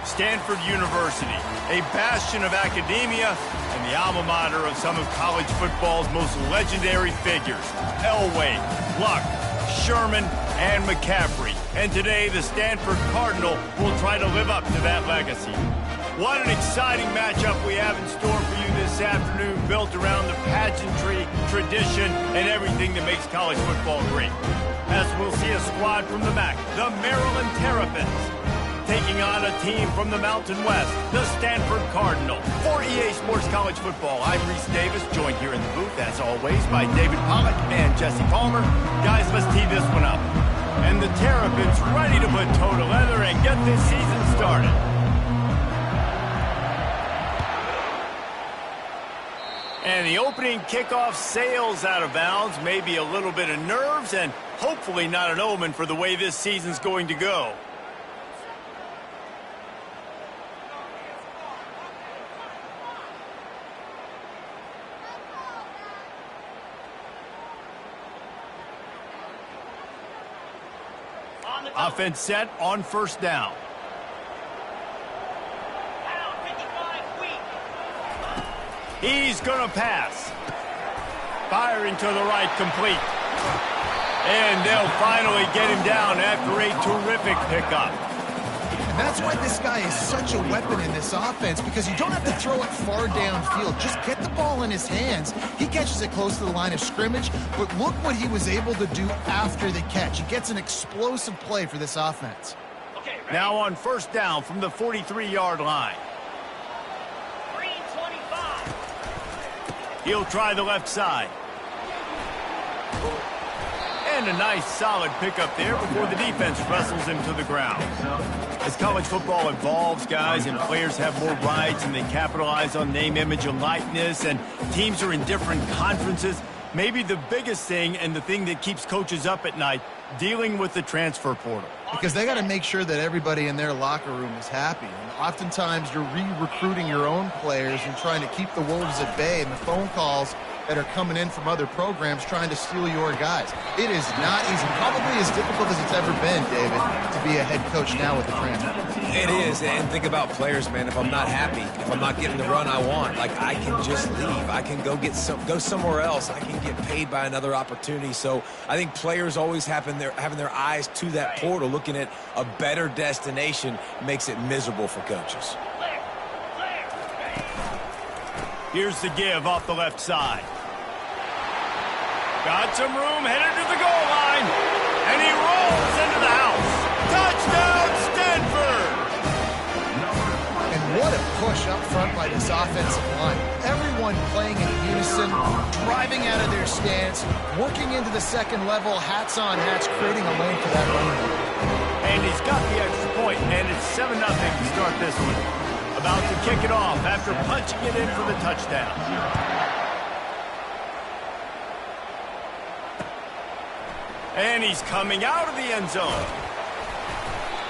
Stanford University, a bastion of academia and the alma mater of some of college football's most legendary figures, Elway, Luck, Sherman, and McCaffrey. And today, the Stanford Cardinal will try to live up to that legacy. What an exciting matchup we have in store for you this afternoon, built around the pageantry, tradition, and everything that makes college football great. As we'll see a squad from the MAC, the Maryland Terrapins, taking on a team from the Mountain West, the Stanford Cardinal. For EA Sports College Football, I'm Reese Davis, joined here in the booth, as always, by David Pollack and Jesse Palmer. Guys, let's tee this one up. And the Terrapins ready to put toe to leather and get this season started. And the opening kickoff sails out of bounds. Maybe a little bit of nerves and hopefully not an omen for the way this season's going to go. Offense set on first down. He's going to pass. Firing to the right, complete. And they'll finally get him down after a terrific pickup. And that's why this guy is such a weapon in this offense, because you don't have to throw it far downfield. Just get the ball in his hands. He catches it close to the line of scrimmage, but look what he was able to do after the catch. He gets an explosive play for this offense. Okay, now on first down from the 43-yard line. He'll try the left side. And a nice solid pickup there before the defense wrestles him to the ground. As college football evolves, guys, and players have more rights and they capitalize on name, image, and likeness, and teams are in different conferences, maybe the biggest thing and the thing that keeps coaches up at night, dealing with the transfer portal. Because they got to make sure that everybody in their locker room is happy. And oftentimes you're re-recruiting your own players and trying to keep the wolves at bay, and the phone calls that are coming in from other programs trying to steal your guys. It is not easy. Probably as difficult as it's ever been, David, to be a head coach now with the transfer. It is, and think about players, man. If I'm not happy, if I'm not getting the run I want, like, I can just leave. I can go somewhere else. I can get paid by another opportunity. So I think players always having their eyes to that portal, looking at a better destination, makes it miserable for coaches. Here's the give off the left side. Got some room, headed to the goal line, and he rolls into the house. Touchdown, Stanford! And what a push up front by this offensive line. Everyone playing in unison, driving out of their stance, working into the second level, hats on hats, creating a lane for that running back. And he's got the extra point, and it's 7-0 to start this one. About to kick it off after punching it in for the touchdown. And he's coming out of the end zone.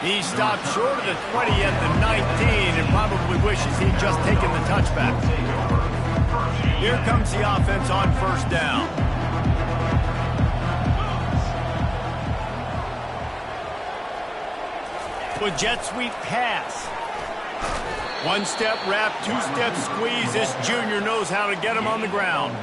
He stopped short of the 20 at the 19 and probably wishes he'd just taken the touchback. Here comes the offense on first down. With jet sweep pass. One-step wrap, two-step squeeze. This junior knows how to get him on the ground.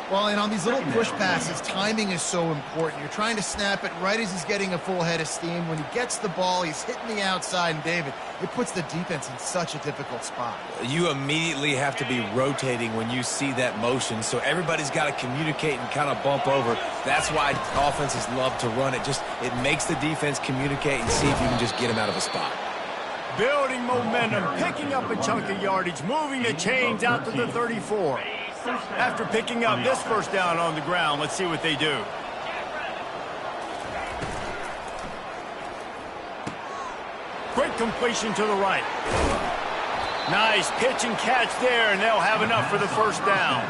Well, and on these little push passes, timing is so important. You're trying to snap it right as he's getting a full head of steam. When he gets the ball, he's hitting the outside, and David, it puts the defense in such a difficult spot. You immediately have to be rotating when you see that motion, so everybody's got to communicate and kind of bump over. That's why offenses love to run it. It makes the defense communicate and see if you can just get him out of a spot. Building momentum, picking up a chunk of yardage, moving the chains out to the 34. After picking up this first down on the ground, let's see what they do. completion to the right. Nice pitch and catch there, and they'll have enough for the first down.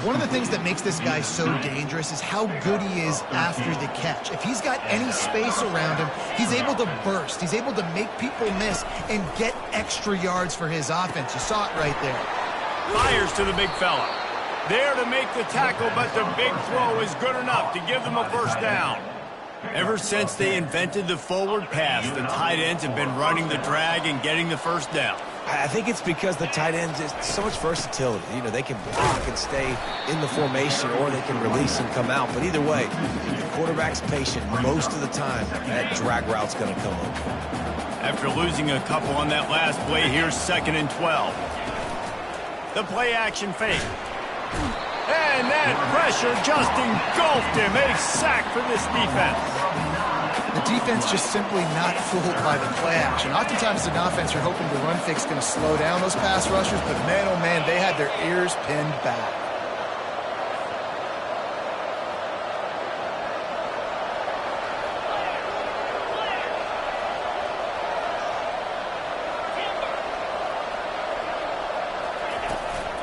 One of the things that makes this guy so dangerous is how good he is after the catch. If he's got any space around him, he's able to burst. He's able to make people miss and get extra yards for his offense. You saw it right there. Fires to the big fella. There to make the tackle, but the big throw is good enough to give them a first down. Ever since they invented the forward pass, the tight ends have been running the drag and getting the first down. I think it's because the tight ends is so much versatility. You know, they can block and stay in the formation, or they can release and come out. But either way, the quarterback's patient most of the time. That drag route's going to come up. After losing a couple on that last play, here's 2nd and 12. The play action fake. And that pressure just engulfed him. A sack for this defense. The defense just simply not fooled by the play action. Oftentimes as an offense, you're hoping the run fix going to slow down those pass rushers, but man, oh man, they had their ears pinned back.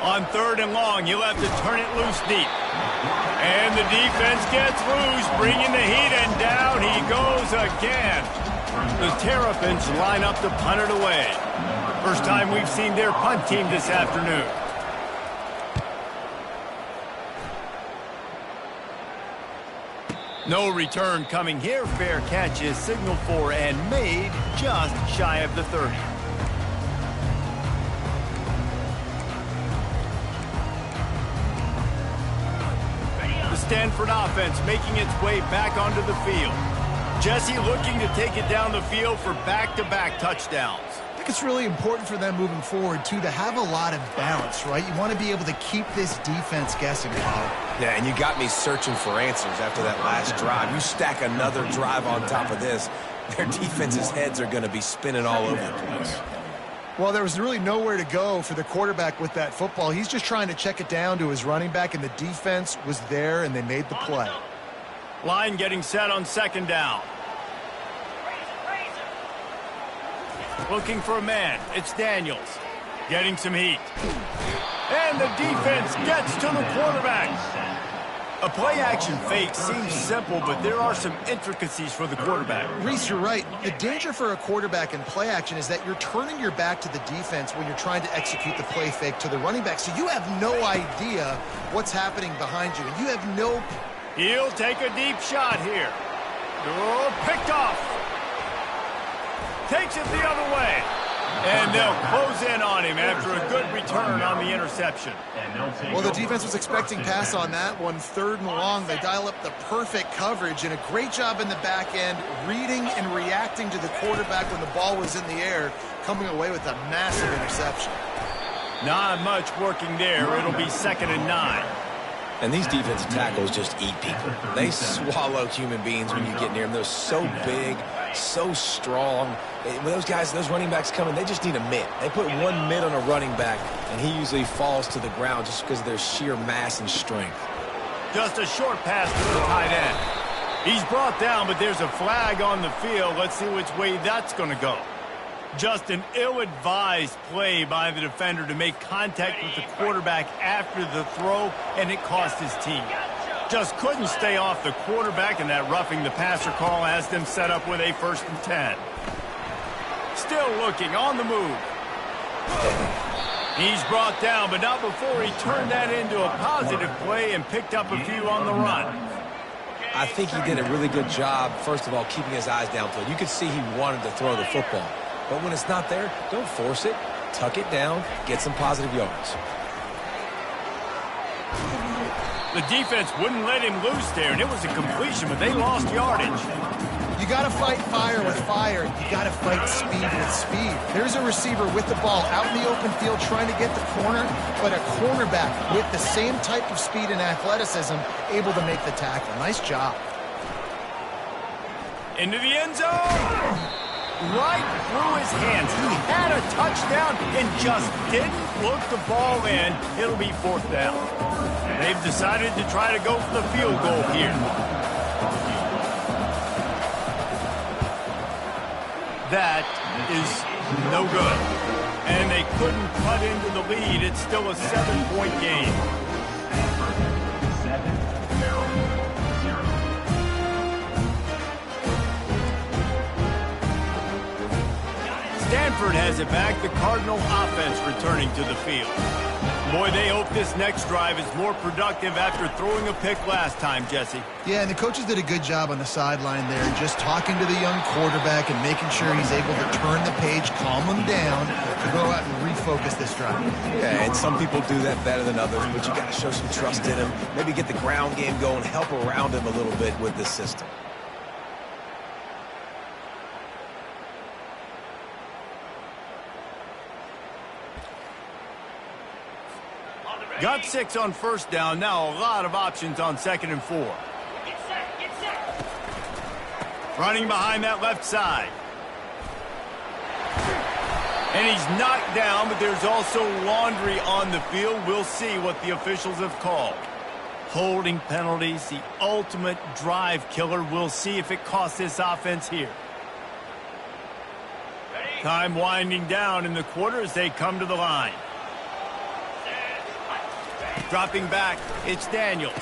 On 3rd and long, you'll have to turn it loose deep. And the defense gets loose, bringing the heat, and down he goes again. The Terrapins line up to punt it away. First time we've seen their punt team this afternoon. No return coming here. Fair catch is signaled for and made just shy of the 30. Stanford offense making its way back onto the field. Jesse looking to take it down the field for back-to-back touchdowns. I think it's really important for them moving forward, too, to have a lot of balance, right? You want to be able to keep this defense guessing, Paul. Yeah, and you got me searching for answers after that last drive. You stack another drive on top of this, their defense's heads are going to be spinning all over the place. Well, there was really nowhere to go for the quarterback with that football. He's just trying to check it down to his running back, and the defense was there, and they made the play. Line getting set on 2nd down. Looking for a man. It's Daniels. Getting some heat. And the defense gets to the quarterback. A play-action fake seems simple, but there are some intricacies for the quarterback. Reese, you're right. The danger for a quarterback in play-action is that you're turning your back to the defense when you're trying to execute the play fake to the running back, so you have no idea what's happening behind you. You have no... He'll take a deep shot here. Oh, picked off. Takes it the other way. And they'll close in on him after a good return on the interception. Well, the defense was expecting pass on that one. 3rd and long, they dial up the perfect coverage and a great job in the back end, reading and reacting to the quarterback when the ball was in the air, coming away with a massive interception. Not much working there. It'll be 2nd and 9. And these defensive tackles just eat people. They swallow human beings when you get near them. They're so big, so strong. When those guys, those running backs come in, they just need a mitt. They put one mitt on a running back, and he usually falls to the ground just because of their sheer mass and strength. Just a short pass to the tight end. He's brought down, but there's a flag on the field. Let's see which way that's going to go. Just an ill-advised play by the defender to make contact with the quarterback after the throw, and it cost his team. Just couldn't stay off the quarterback, and that roughing the passer call has them set up with a 1st and 10. Still looking on the move. He's brought down, but not before he turned that into a positive play and picked up a few on the run. I think he did a really good job, first of all, keeping his eyes downfield. You could see he wanted to throw the football. But when it's not there, don't force it. Tuck it down, get some positive yards. The defense wouldn't let him loose there, and it was a completion, but they lost yardage. You got to fight fire with fire. You got to fight speed with speed. There's a receiver with the ball out in the open field trying to get the corner, but a cornerback with the same type of speed and athleticism able to make the tackle. Nice job. Into the end zone. Right through his hands. He had a touchdown and just didn't look the ball in. It'll be 4th down. They've decided to try to go for the field goal here. That is no good. And they couldn't cut into the lead. It's still a 7-point game. Stanford has it back. The Cardinal offense returning to the field. Boy, they hope this next drive is more productive after throwing a pick last time, Jesse. Yeah, and the coaches did a good job on the sideline there, just talking to the young quarterback and making sure he's able to turn the page, calm him down, to go out and refocus this drive. Yeah, and some people do that better than others, but you got to show some trust in him. Maybe get the ground game going, help around him a little bit with this system. Got 6 on first down. Now a lot of options on 2nd and 4. Get set. Running behind that left side. And he's knocked down, but there's also laundry on the field. We'll see what the officials have called. Holding penalties, the ultimate drive killer. We'll see if it costs this offense here. Time winding down in the quarter as they come to the line. Dropping back, it's Daniels.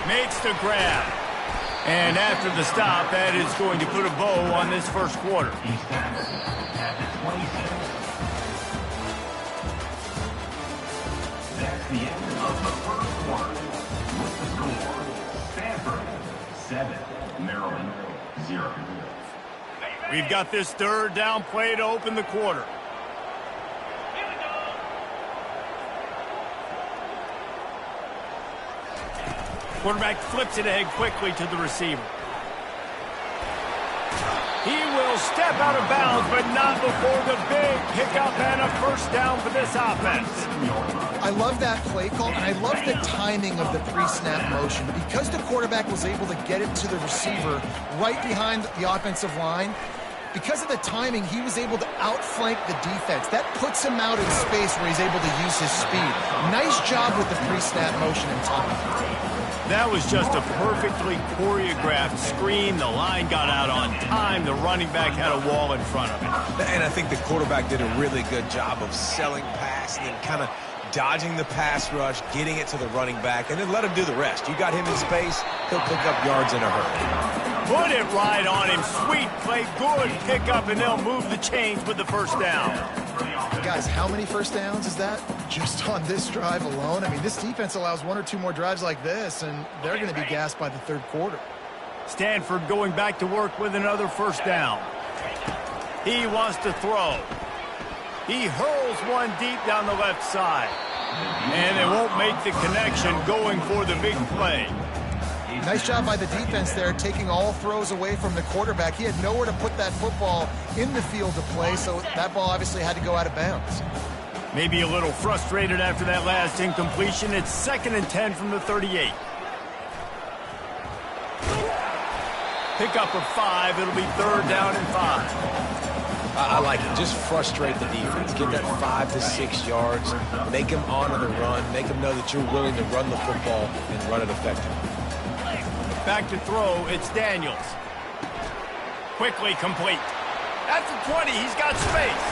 Makes the grab. And after the stop, that is going to put a bow on this first quarter. That's the end of the first quarter. With the score, Stanford 7, Maryland 0. We've got this third down play to open the quarter. Quarterback flips it ahead quickly to the receiver. He will step out of bounds, but not before the big pickup and a first down for this offense. I love that play call, and I love the timing of the pre-snap motion. Because the quarterback was able to get it to the receiver right behind the offensive line, because of the timing, he was able to outflank the defense. That puts him out in space where he's able to use his speed. Nice job with the pre-snap motion and timing. That was just a perfectly choreographed screen. The line got out on time. The running back had a wall in front of him. And I think the quarterback did a really good job of selling pass and then kind of dodging the pass rush, getting it to the running back, and then let him do the rest. You got him in space, he'll pick up yards in a hurry. Put it right on him. Sweet play, good pickup, and they'll move the chains with the first down. Guys, how many first downs is that just on this drive alone? I mean, this defense allows 1 or 2 more drives like this, and they're going to be gassed by the third quarter. Stanford going back to work with another first down. He wants to throw. He hurls one deep down the left side. And they won't make the connection going for the big play. Nice job by the defense there, taking all throws away from the quarterback. He had nowhere to put that football in the field to play, so that ball obviously had to go out of bounds. Maybe a little frustrated after that last incompletion. It's 2nd and 10 from the 38. Pickup of 5. It'll be 3rd down and 5. I like it. Just frustrate the defense. Get that 5 to 6 yards. Make them honor the run. Make them know that you're willing to run the football and run it effectively. Back to throw, it's Daniels. Quickly complete. At the 20, he's got space.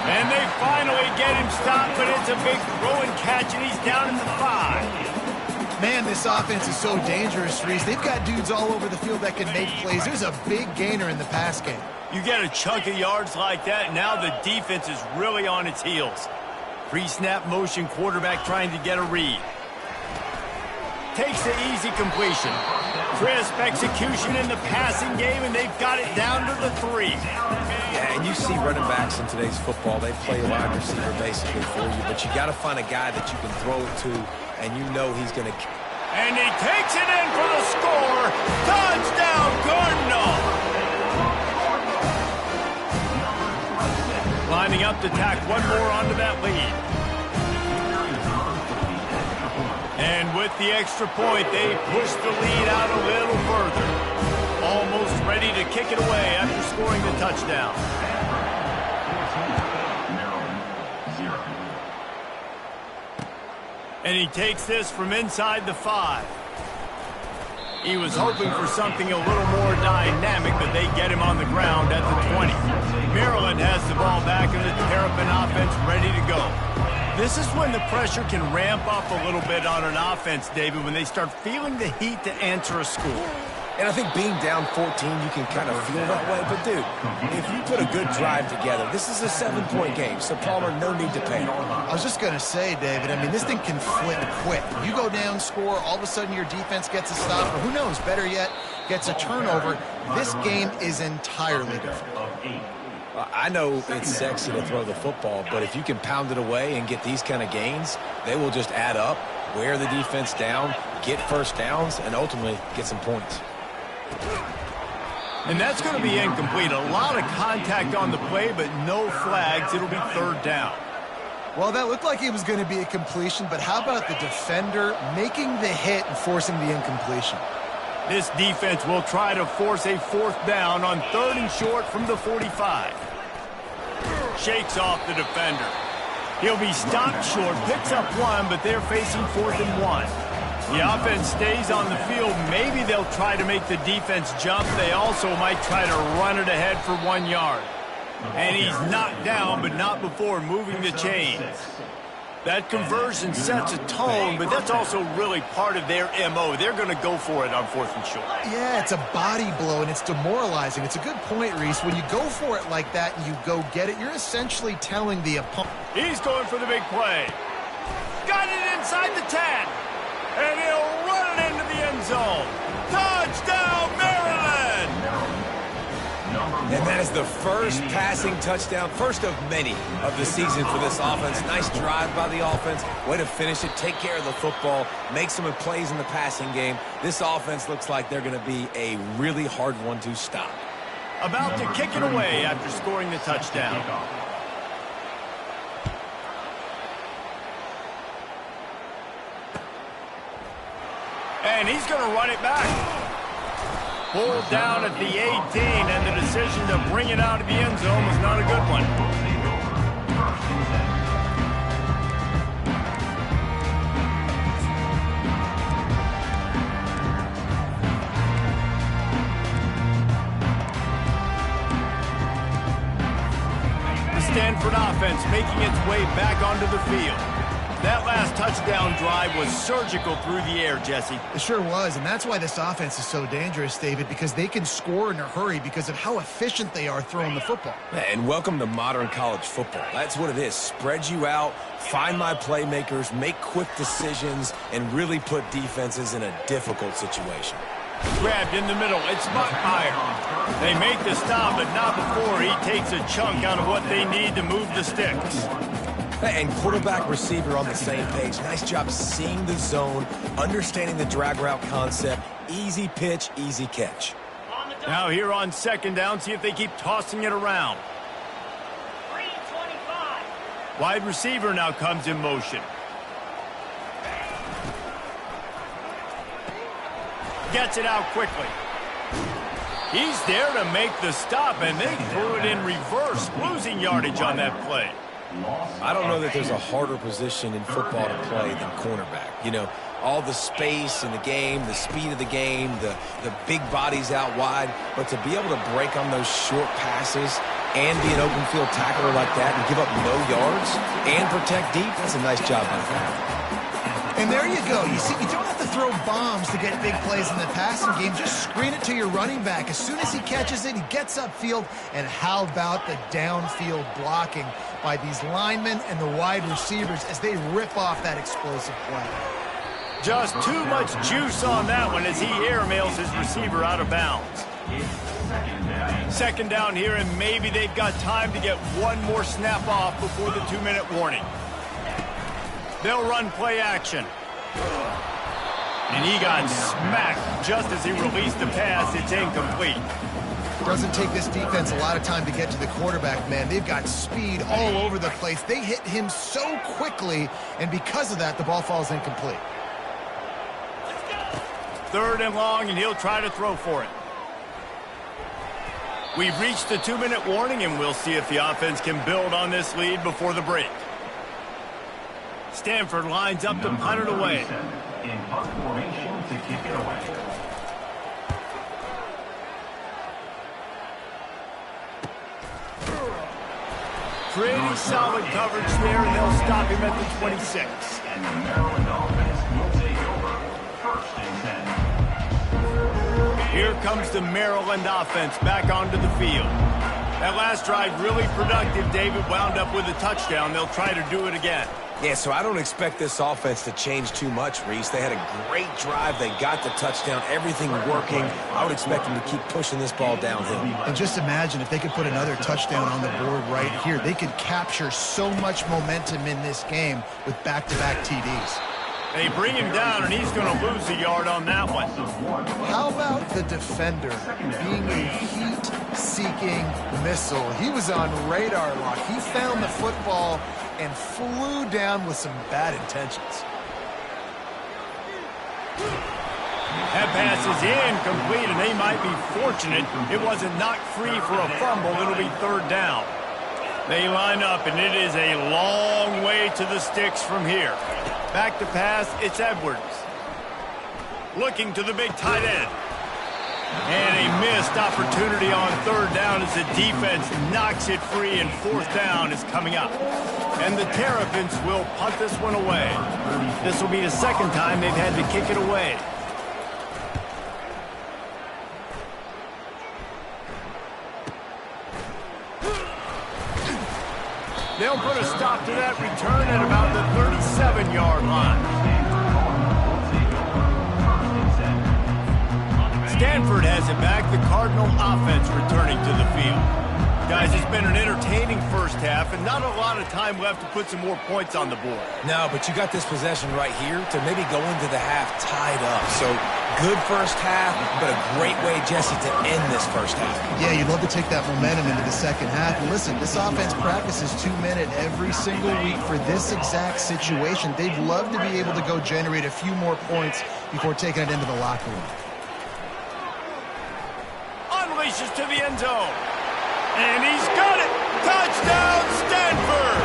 And they finally get him stopped, but it's a big throw and catch, and he's down in the 5. Man, this offense is so dangerous, Reese. They've got dudes all over the field that can make plays. There's a big gainer in the pass game. You get a chunk of yards like that, now the defense is really on its heels. Pre-snap motion, quarterback trying to get a read. Takes the easy completion. Crisp execution in the passing game, and they've got it down to the 3. Yeah, and you see running backs in today's football, they play wide receiver basically for you, but you got to find a guy that you can throw it to, and you know he's going to... And he takes it in for the score. Touchdown, Cardinal! Lining up to tack one more onto that lead. And with the extra point, they push the lead out a little further. Almost ready to kick it away after scoring the touchdown. And he takes this from inside the 5. He was hoping for something a little more dynamic, but they get him on the ground at the 20. Maryland has the ball back and the Terrapin offense ready to go. This is when the pressure can ramp up a little bit on an offense, David, when they start feeling the heat to answer a score. And I think being down 14, you can kind of feel that way. But, dude, if you put a good drive together, this is a 7-point game, so Palmer, no need to panic. I was just going to say, David, I mean, this thing can flip quick. You go down, score, all of a sudden your defense gets a stop, or who knows, better yet, gets a turnover. This game is entirely different. I know it's sexy to throw the football, but if you can pound it away and get these kind of gains, they will just add up, wear the defense down, get first downs, and ultimately get some points. And that's going to be incomplete. A lot of contact on the play, but no flags. It'll be third down. Well, that looked like it was going to be a completion, but how about the defender making the hit and forcing the incompletion? This defense will try to force a fourth down on 3rd and short from the 45. Shakes off the defender. He'll be stopped short, picks up one, but they're facing 4th and 1. The offense stays on the field. Maybe they'll try to make the defense jump. They also might try to run it ahead for 1 yard. And he's knocked down, but not before moving the chains. That conversion sets a tone, but that's also really part of their MO. They're going to go for it on 4th and short. Yeah, it's a body blow, and it's demoralizing. It's a good point, Reese. When you go for it like that and you go get it, you're essentially telling the opponent. He's going for the big play. Got it inside the 10. And he'll run it into the end zone. Touchdown, Maryland! And that is the first passing touchdown, first of many of the season for this offense. Nice drive by the offense. Way to finish it, take care of the football, make some plays in the passing game. This offense looks like they're going to be a really hard one to stop. About to kick it away after scoring the touchdown. And he's going to run it back. Pulled down at the 18, and the decision to bring it out of the end zone was not a good one. The Stanford offense making its way back onto the field. That last touchdown drive was surgical through the air, Jesse. It sure was, and that's why this offense is so dangerous, David, because they can score in a hurry because of how efficient they are throwing the football. And welcome to modern college football. That's what it is. Spread you out, find my playmakers, make quick decisions, and really put defenses in a difficult situation. Grabbed in the middle. It's Buckmeyer. They make the stop, but not before he takes a chunk out of what they need to move the sticks. And quarterback receiver on the same page. Nice job seeing the zone, understanding the drag route concept. Easy pitch, easy catch. Now here on 2nd down, see if they keep tossing it around. 325. Wide receiver now comes in motion. Gets it out quickly. He's there to make the stop, and they threw it in reverse, losing yardage on that play. I don't know that there's a harder position in football to play than cornerback. You know, all the space in the game, the speed of the game, the big bodies out wide. But to be able to break on those short passes and be an open field tackler like that and give up no yards and protect deep, that's a nice job by the And there you go. You see, you don't have to throw bombs to get big plays in the passing game. Just screen it to your running back. As soon as he catches it, he gets upfield. And how about the downfield blocking by these linemen and the wide receivers as they rip off that explosive play? Just too much juice on that one as he airmails his receiver out of bounds. 2nd down here, and maybe they've got time to get one more snap off before the 2-minute warning. They'll run play action. And he got smacked just as he released the pass. It's incomplete. Doesn't take this defense a lot of time to get to the quarterback, man. They've got speed all over the place. They hit him so quickly, and because of that, the ball falls incomplete. 3rd and long, and he'll try to throw for it. We've reached the 2-minute warning, and we'll see if the offense can build on this lead before the break. Stanford lines up to punt it away. In punt formation to kick it away. pretty solid coverage there, and they'll stop him at the 26. And the Maryland offense will take over. 1st and 10. Here comes the Maryland offense back onto the field. That last drive really productive. David wound up with a touchdown. They'll try to do it again. Yeah, so I don't expect this offense to change too much, Reese. They had a great drive. They got the touchdown, everything working. I would expect them to keep pushing this ball downhill. And just imagine if they could put another touchdown on the board right here. They could capture so much momentum in this game with back-to-back TDs. They bring him down, and he's going to lose a yard on that one. How about the defender being a heat-seeking missile? He was on radar lock. He found the football and flew down with some bad intentions. That pass is incomplete, and they might be fortunate it wasn't knocked free for a fumble. It'll be 3rd down. They line up, and it is a long way to the sticks from here. Back to pass, it's Edwards. Looking to the big tight end. And a missed opportunity on 3rd down as the defense knocks it free, and 4th down is coming up. And the Terrapins will punt this one away. This will be the 2nd time they've had to kick it away. They'll put a stop to that return at about the 37-yard line. Stanford has it back. The Cardinal offense returning to the field. Guys, it's been an entertaining first half and not a lot of time left to put some more points on the board. No, but you got this possession right here to maybe go into the half tied up. So good first half, but a great way, Jesse, to end this first half. Yeah, you'd love to take that momentum into the second half. And listen, this offense practices 2-minute every single week for this exact situation. They'd love to be able to go generate a few more points before taking it into the locker room. Unleashes to the end zone. And he's got it! Touchdown, Stanford!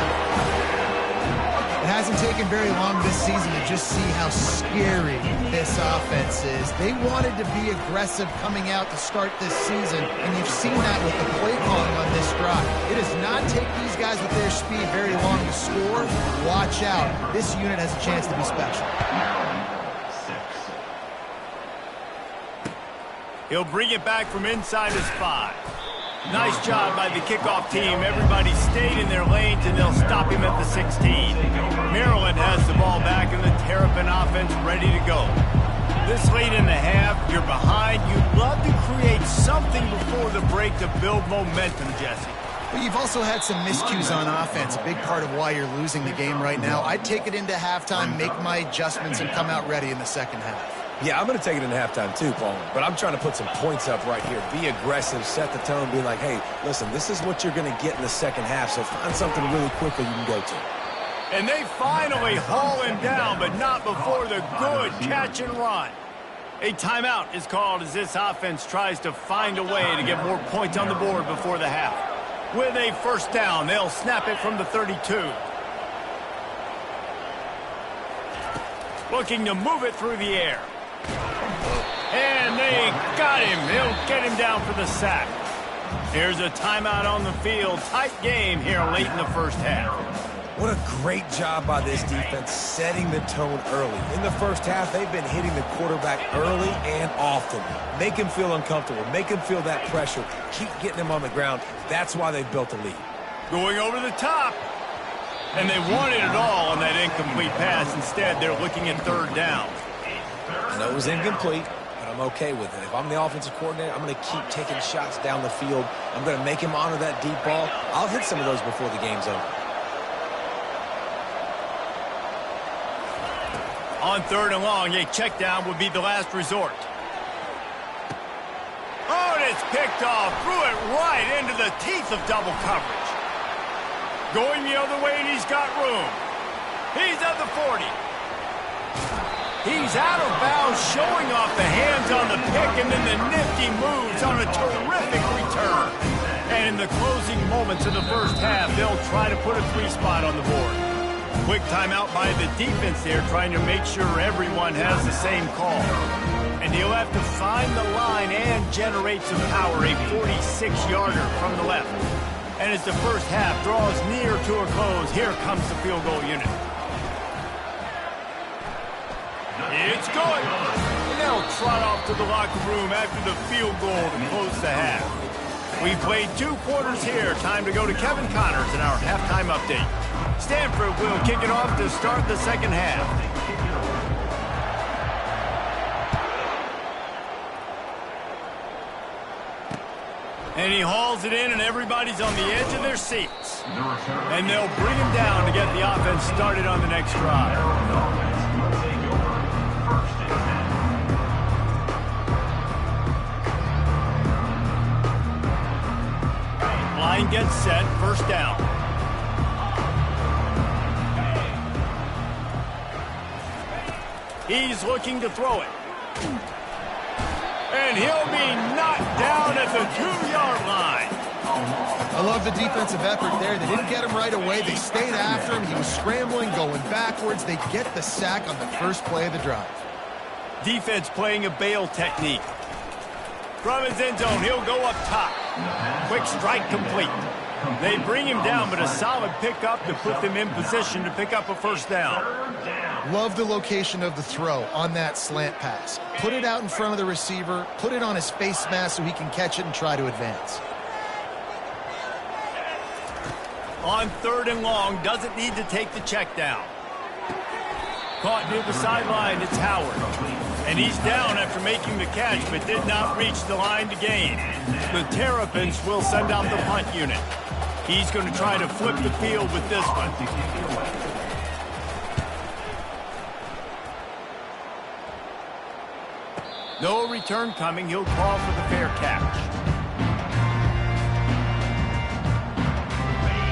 It hasn't taken very long this season to just see how scary this offense is. They wanted to be aggressive coming out to start this season, and you've seen that with the play calling on this drive. It does not take these guys with their speed very long to score. Watch out. This unit has a chance to be special. He'll bring it back from inside his 5. Nice job by the kickoff team. Everybody stayed in their lanes, and they'll stop him at the 16. Maryland has the ball back, and the Terrapin offense ready to go. This late in the half, you're behind. You'd love to create something before the break to build momentum, Jesse. Well, you've also had some miscues on offense, a big part of why you're losing the game right now. I'd take it into halftime, make my adjustments, and come out ready in the second half. Yeah, I'm going to take it into halftime too, Paul. But I'm trying to put some points up right here. Be aggressive, set the tone, be like, hey, listen, this is what you're going to get in the second half, so find something really quickly you can go to. And they finally haul him down, but not before the good catch and run. A timeout is called as this offense tries to find a way to get more points on the board before the half. With a 1st down, they'll snap it from the 32. Looking to move it through the air. And they got him. They'll get him down for the sack. Here's a timeout on the field. Tight game here late in the first half. What a great job by this defense setting the tone early. In the first half, they've been hitting the quarterback early and often. Make him feel uncomfortable. Make him feel that pressure. Keep getting him on the ground. That's why they've built a lead. Going over the top. And they wanted it all on that incomplete pass. Instead, they're looking at 3rd down. I know it was incomplete, but I'm okay with it. If I'm the offensive coordinator, I'm going to keep taking shots down the field. I'm going to make him honor that deep ball. I'll hit some of those before the game's over. On 3rd and long, a check down would be the last resort. Oh, and it's picked off. Threw it right into the teeth of double coverage. Going the other way, and he's got room. He's at the 40. He's out of bounds, showing off the hands on the pick, and then the nifty moves on a terrific return. And in the closing moments of the first half, they'll try to put a 3 spot on the board. Quick timeout by the defense there, trying to make sure everyone has the same call. And he'll have to find the line and generate some power, a 46-yarder from the left. And as the first half draws near to a close, here comes the field goal unit. It's good. And they'll trot off to the locker room after the field goal to close the half. We played 2 quarters here. Time to go to Kevin Connors in our halftime update. Stanford will kick it off to start the second half. And he hauls it in, and everybody's on the edge of their seats. And they'll bring him down to get the offense started on the next drive. Line gets set, first down. He's looking to throw it. And he'll be knocked down at the 2-yard line. I love the defensive effort there. They didn't get him right away. They stayed after him. He was scrambling, going backwards. They get the sack on the first play of the drive. Defense playing a bail technique. From his end zone, he'll go up top. Quick strike complete. They bring him down, but a solid pickup to put them in position to pick up a first down. Love the location of the throw on that slant pass. Put it out in front of the receiver, put it on his face mask so he can catch it and try to advance. On 3rd and long, doesn't need to take the check down. Caught near the sideline, it's Howard. And he's down after making the catch, but did not reach the line to gain. The Terrapins will send out the punt unit. He's going to try to flip the field with this one. No return coming. He'll call for the fair catch.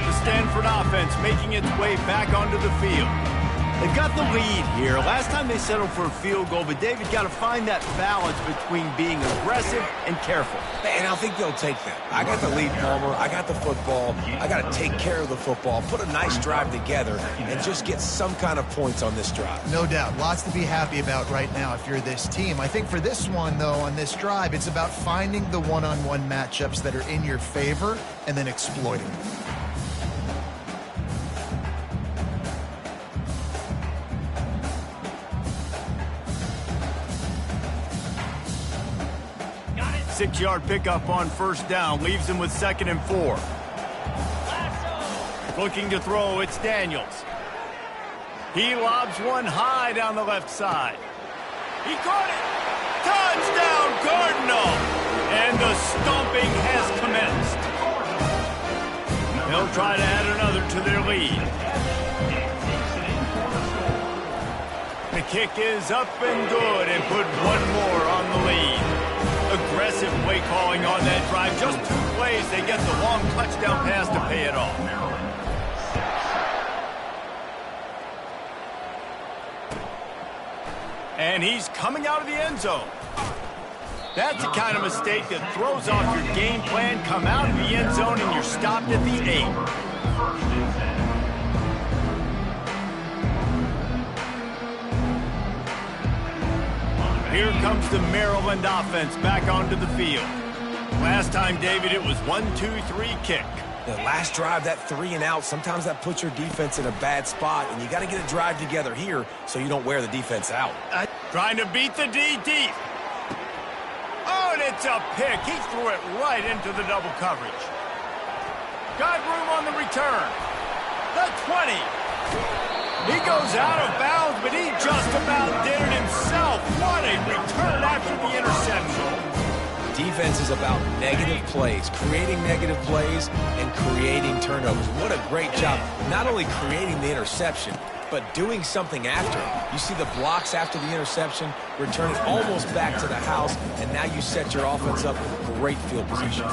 The Stanford offense making its way back onto the field. They've got the lead here. Last time they settled for a field goal, but David got to find that balance between being aggressive and careful. And I think they'll take that. I got the lead, Palmer. I got the football. I got to take care of the football, put a nice drive together, and just get some kind of points on this drive. No doubt. Lots to be happy about right now if you're this team. I think for this one, though, on this drive, it's about finding the one-on-one matchups that are in your favor and then exploiting them. Six-yard pickup on first down. Leaves him with 2nd and 4. Looking to throw, it's Daniels. He lobs one high down the left side. He caught it. Touchdown, Cardinal. And the stomping has commenced. They'll try to add another to their lead. The kick is up and good and put one more on the lead. Aggressive play calling on that drive. Just 2 plays, they get the long touchdown pass to pay it off. And he's coming out of the end zone. That's the kind of mistake that throws off your game plan. Come out of the end zone and you're stopped at the 8. Here comes the Maryland offense back onto the field. Last time, David, it was 1-2-3 kick. The last drive, that 3 and out, sometimes that puts your defense in a bad spot, and you got to get a drive together here so you don't wear the defense out. Trying to beat the D deep. Oh, and it's a pick. He threw it right into the double coverage. Got room on the return. The 20. He goes out of bounds, but he just about did it himself. What a return after the interception. Defense is about negative plays, creating negative plays and creating turnovers. What a great job, not only creating the interception, but doing something after. You see the blocks after the interception, returning almost back to the house, and now you set your offense up with great field position.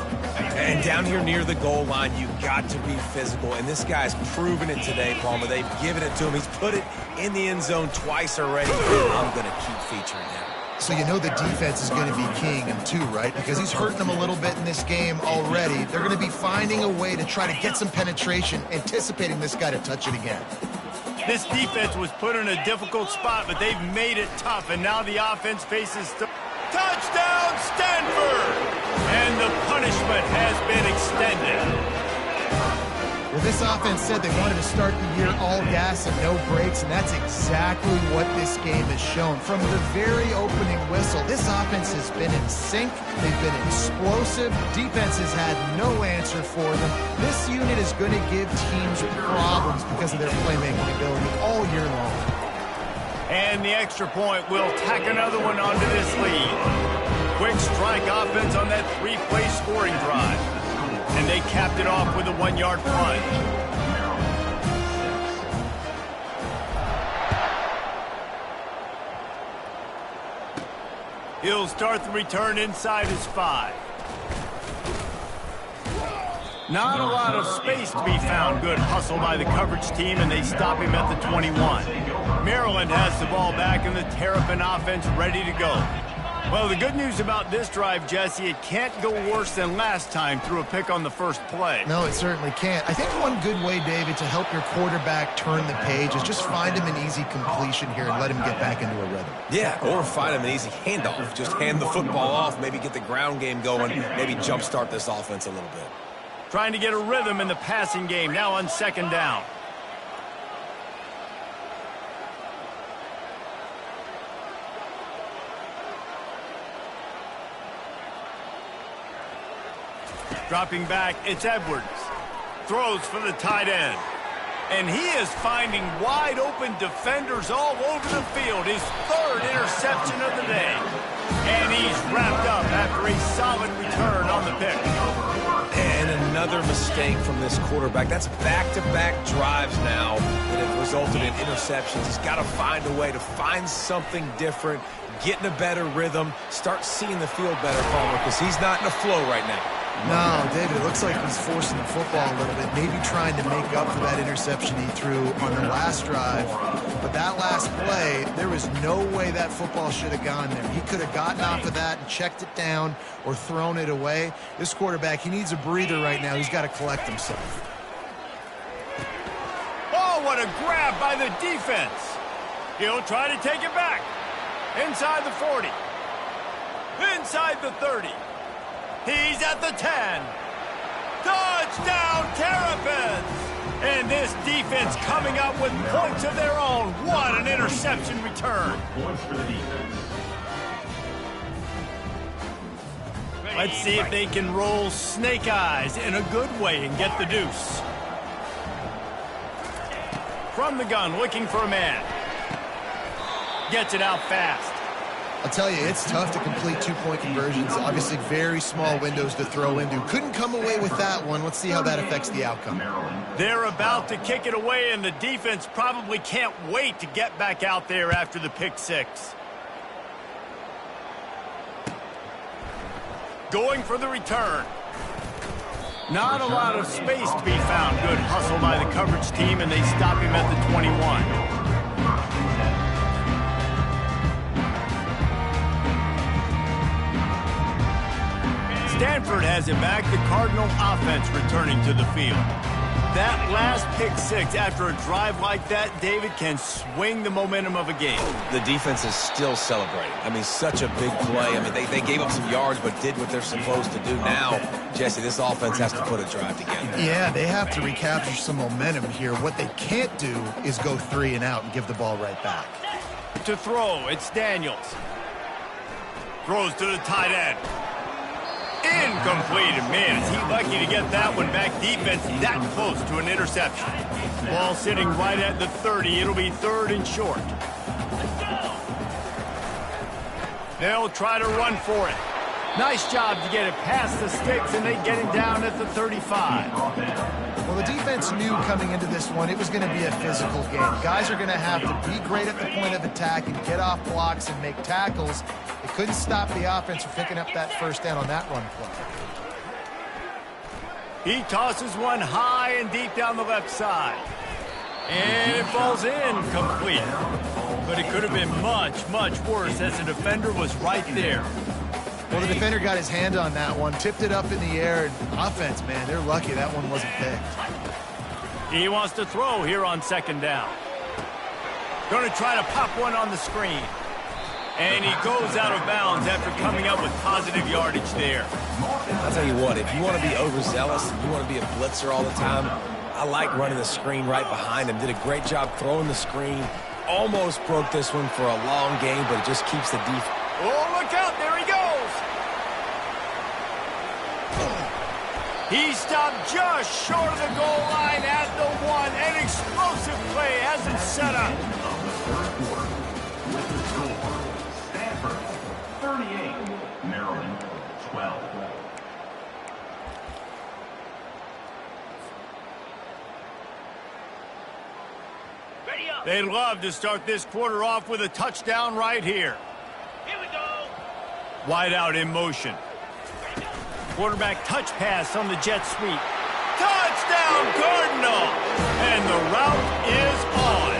And down here near the goal line, you got to be physical, and this guy's proven it today, Palmer. They've given it to him. He's put it in the end zone twice already. I'm going to keep featuring him. So you know the defense is going to be keying him too, right? Because he's hurting them a little bit in this game already. They're going to be finding a way to try to get some penetration, anticipating this guy to touch it again. This defense was put in a difficult spot, but they've made it tough, and now the offense faces touchdown Stanford! And the punishment has been extended. Well, this offense said they wanted to start the year all gas and no brakes, and that's exactly what this game has shown. From the very opening whistle, this offense has been in sync. They've been explosive. Defense has had no answer for them. This unit is going to give teams problems because of their playmaking ability all year long. And the extra point will tack another one onto this lead. Quick strike offense on that three-play scoring drive. And they capped it off with a one-yard plunge. He'll start the return inside his 5. Not a lot of space to be found. Good hustle by the coverage team, and they stop him at the 21. Maryland has the ball back, and the Terrapin offense ready to go. Well, the good news about this drive, Jesse, it can't go worse than last time through a pick on the first play. No, it certainly can't. I think one good way, David, to help your quarterback turn the page is just find him an easy completion here and let him get back into a rhythm. Yeah, or find him an easy handoff. Just hand the football off, maybe get the ground game going, maybe jumpstart this offense a little bit. Trying to get a rhythm in the passing game, now on second down. Dropping back, it's Edwards. Throws for the tight end. And he is finding wide open defenders all over the field. His third interception of the day. And he's wrapped up after a solid return on the pick. And another mistake from this quarterback. That's back-to-back drives now that have resulted in interceptions. He's got to find a way to find something different, get in a better rhythm, start seeing the field better, Palmer, because he's not in a flow right now. No, David, it looks like he's forcing the football a little bit, maybe trying to make up for that interception he threw on the last drive. But that last play, there was no way that football should have gone there. He could have gotten off of that and checked it down or thrown it away. This quarterback, he needs a breather right now. He's got to collect himself. Oh, what a grab by the defense. He'll try to take it back. Inside the 40. Inside the 30. He's at the 10. Touchdown, Terrapins! And this defense coming up with points of their own. What an interception return. Points for the defense. Let's see if they can roll snake eyes in a good way and get the deuce. From the gun, looking for a man. Gets it out fast. I'll tell you, it's tough to complete two-point conversions. Obviously, very small windows to throw into. Couldn't come away with that one. Let's see how that affects the outcome. They're about to kick it away, and the defense probably can't wait to get back out there after the pick six. Going for the return. Not a lot of space to be found. Good hustle by the coverage team, and they stop him at the 21. Stanford has it back. The Cardinal offense returning to the field. That last pick six after a drive like that, David, can swing the momentum of a game. The defense is still celebrating. I mean, such a big play. I mean, they gave up some yards but did what they're supposed to do. Now, Jesse, this offense has to put a drive together. Yeah, they have to recapture some momentum here. What they can't do is go 3 and out and give the ball right back. To throw, it's Daniels. Throws to the tight end. Incomplete. And man, is he lucky to get that one back. Defense that close to an interception. Ball sitting right at the 30. It'll be third and short. They'll try to run for it. Nice job to get it past the sticks, and they get him down at the 35. Well, the defense knew coming into this one it was going to be a physical game. Guys are going to have to be great at the point of attack and get off blocks and make tackles. They couldn't stop the offense from picking up that first down on that run play. He tosses one high and deep down the left side. And it falls in complete. But it could have been much, much worse as the defender was right there. Well, the defender got his hand on that one, tipped it up in the air, and offense, man, they're lucky that one wasn't picked. He wants to throw here on second down. Going to try to pop one on the screen. And he goes out of bounds after coming up with positive yardage there. I'll tell you what, if you want to be overzealous and you want to be a blitzer all the time, I like running the screen right behind him. Did a great job throwing the screen. Almost broke this one for a long game, but it just keeps the defense. Oh, look out. There he goes. He stopped just short of the goal line at the 1. An explosive play has him set up. With the score, Stanford 38, Maryland 12. Ready up. They'd love to start this quarter off with a touchdown right here. Here we go. Wide out in motion. Quarterback touch pass on the jet sweep. Touchdown, Cardinal! And the route is on.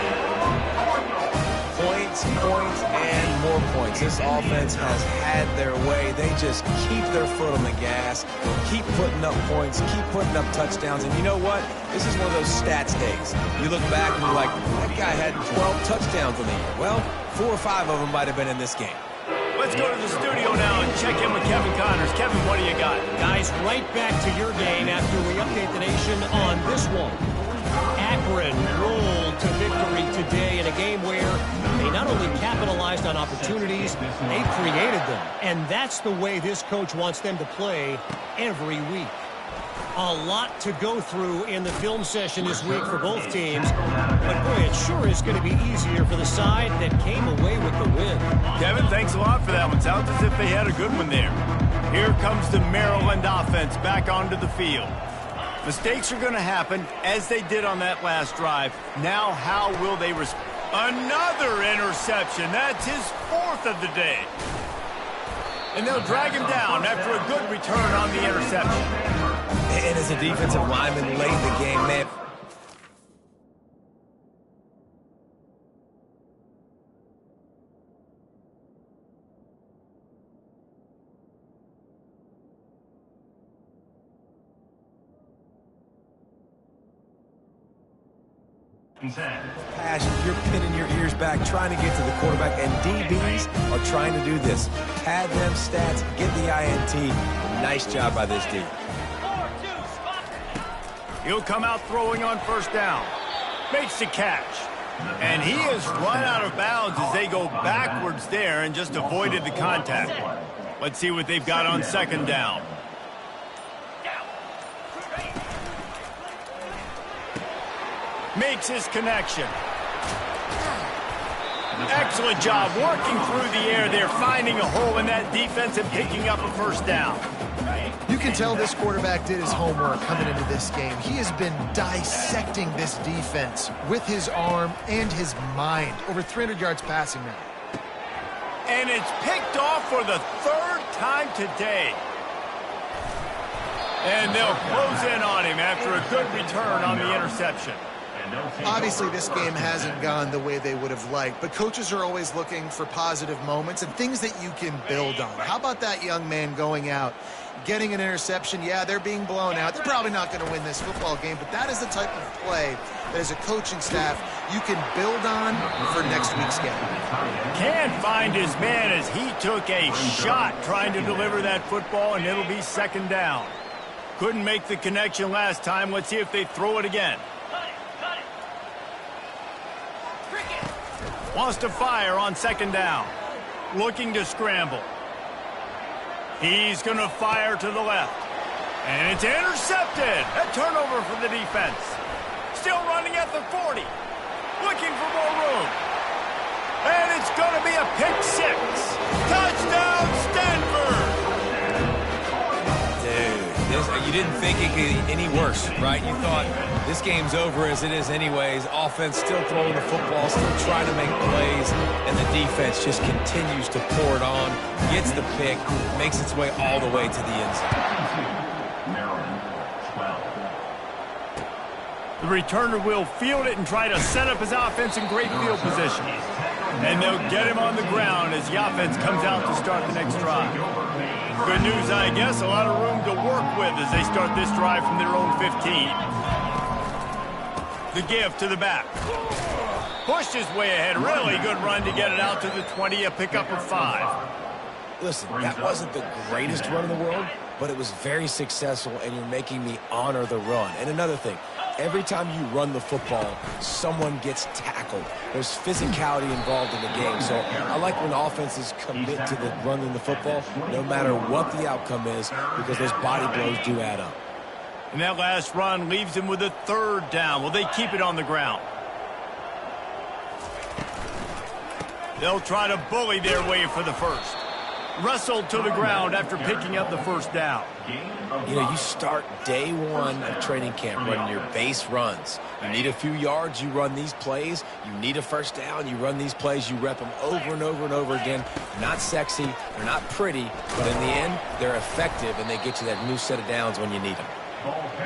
Points, points, and more points. This offense has had their way. They just keep their foot on the gas, keep putting up points, keep putting up touchdowns. And you know what? This is one of those stats days. You look back and you're like, that guy had 12 touchdowns on the year. Well, 4 or 5 of them might have been in this game. Let's go to the studio now and check in with Kevin Connors. Kevin, what do you got? Guys, right back to your game after we update the nation on this one. Akron rolled to victory today in a game where they not only capitalized on opportunities, they created them. And that's the way this coach wants them to play every week. A lot to go through in the film session this week for both teams. But, boy, it sure is going to be easier for the side that came away with the win. Kevin, thanks a lot for that one. Sounds as if they had a good one there. Here comes the Maryland offense back onto the field. Mistakes are going to happen, as they did on that last drive. Now, how will they respond? Another interception. That's his 4th of the day. And they'll drag him down after a good return on the interception. And as a defensive lineman late in the game, man. Passion, you're pinning your ears back, trying to get to the quarterback, and DBs are trying to do this. Pad them stats, get the INT. Nice job by this D. 4-2, spot. He'll come out throwing on first down. Makes the catch. And he is run out of bounds as they go backwards there and just avoided the contact. Let's see what they've got on second down. Makes his connection. Excellent job working through the air there, finding a hole in that defense and picking up a first down. You can tell this quarterback did his homework coming into this game. He has been dissecting this defense with his arm and his mind. Over 300 yards passing now. And it's picked off for the 3rd time today. And they'll close in on him after a good return on the interception. Obviously, this game hasn't gone the way they would have liked, but coaches are always looking for positive moments and things that you can build on. How about that young man going out, getting an interception? Yeah, they're being blown out. They're probably not going to win this football game, but that is the type of play that as a coaching staff you can build on for next week's game. Can't find his man as he took a shot trying to deliver that football, and it'll be second down. Couldn't make the connection last time. Let's see if they throw it again. Wants to fire on second down. Looking to scramble. He's going to fire to the left. And it's intercepted. A turnover for the defense. Still running at the 40. Looking for more room. And it's going to be a pick six. Touchdown, Stanford. Dude, you didn't think it could get any worse, right? You thought this game's over as it is anyways. Offense still throwing the football, still trying to make plays, and the defense just continues to pour it on, gets the pick, makes its way all the way to the end zone. Maryland 12. The returner will field it and try to set up his offense in great field position. And they'll get him on the ground as the offense comes out to start the next drive. Good news, I guess, a lot of room to work with as they start this drive from their own 15. The give to the back. Pushed his way ahead. Really good run to get it out to the 20, a pickup of 5. Listen, that wasn't the greatest run in the world, but it was very successful, and you're making me honor the run. And another thing, every time you run the football, someone gets tackled. There's physicality involved in the game. So I like when offenses commit to the running the football, no matter what the outcome is, because those body blows do add up. And that last run leaves him with a 3rd down. Will they keep it on the ground? They'll try to bully their way for the first. Wrestled to the ground after picking up the 1st down. You know, you start day 1 of training camp running your base runs. You need a few yards, you run these plays. You need a 1st down, you run these plays. You rep them over and over and over again. Not sexy, they're not pretty, but in the end, they're effective, and they get you that new set of downs when you need them.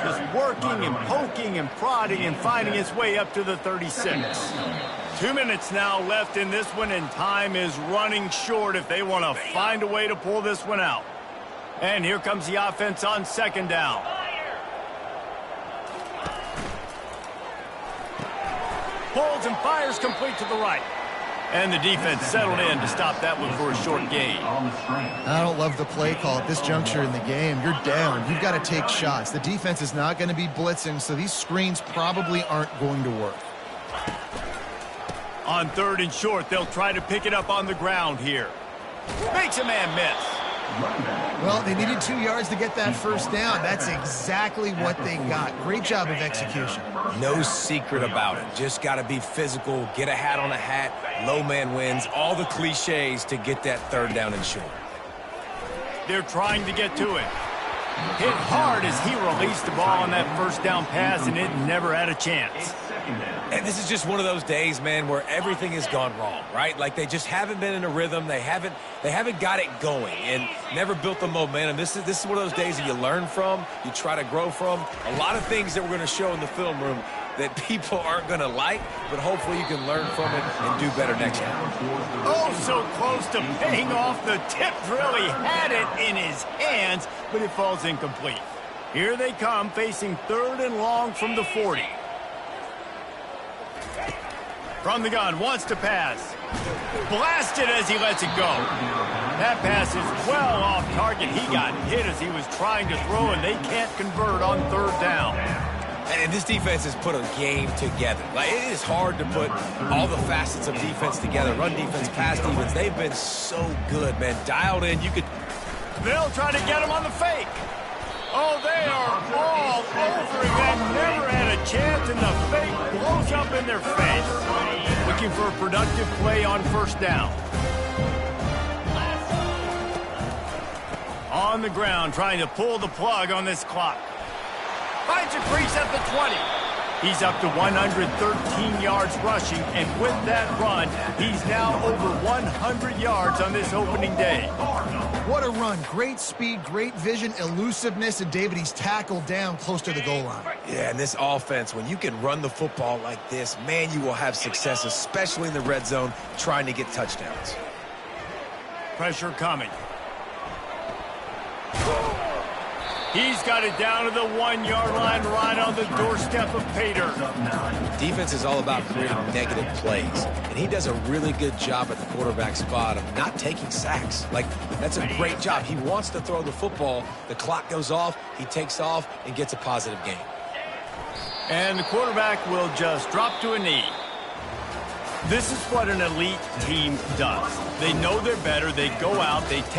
Just working and poking and prodding and finding his way up to the 36. 2 minutes now left in this one, and time is running short if they want to find a way to pull this one out. And here comes the offense on 2nd down. Pulls and fires complete to the right. And the defense settled in to stop that one for a short gain. I don't love the play call at this juncture in the game. You're down. You've got to take shots. The defense is not going to be blitzing, so these screens probably aren't going to work. On 3rd and short, they'll try to pick it up on the ground here. Makes a man miss. Well, they needed 2 yards to get that 1st down. That's exactly what they got. Great job of execution. No secret about it. Just got to be physical, get a hat on a hat, low man wins, all the cliches to get that 3rd down and short. They're trying to get to it. Hit hard as he released the ball on that 1st down pass, and it never had a chance. And this is just one of those days, man, where everything has gone wrong, right? Like they just haven't been in a rhythm. They haven't got it going and never built the momentum. This is one of those days that you learn from, you try to grow from. A lot of things that we're going to show in the film room that people aren't going to like, but hopefully you can learn from it and do better next time. Oh, so close to paying off. The tip really had it in his hands, but it falls incomplete. Here they come, facing 3rd and long from the 40. From the gun, wants to pass. Blasted as he lets it go. That pass is well off target. He got hit as he was trying to throw, and they can't convert on 3rd down. And this defense has put a game together. Like, it is hard to put all the facets of defense together. Run defense, pass defense. They've been so good, man. Dialed in. They'll try to get him on the fake. Oh, they are all over him. They never had a chance, and the fake blows up in their face. Looking for a productive play on 1st down. On the ground, trying to pull the plug on this clock. Finds a crease at the 20. He's up to 113 yards rushing, and with that run, he's now over 100 yards on this opening day. What a run. Great speed, great vision, elusiveness, and David, he's tackled down close to the goal line. Yeah, and this offense, when you can run the football like this, man, you will have success, especially in the red zone, trying to get touchdowns. Pressure coming. He's got it down to the 1-yard line, right on the doorstep of Pater. Defense is all about creating negative plays, and he does a really good job at the quarterback spot of not taking sacks. Like, that's a great job. He wants to throw the football. The clock goes off, he takes off, and gets a positive gain. And the quarterback will just drop to a knee. This is what an elite team does. They know they're better. They go out, they take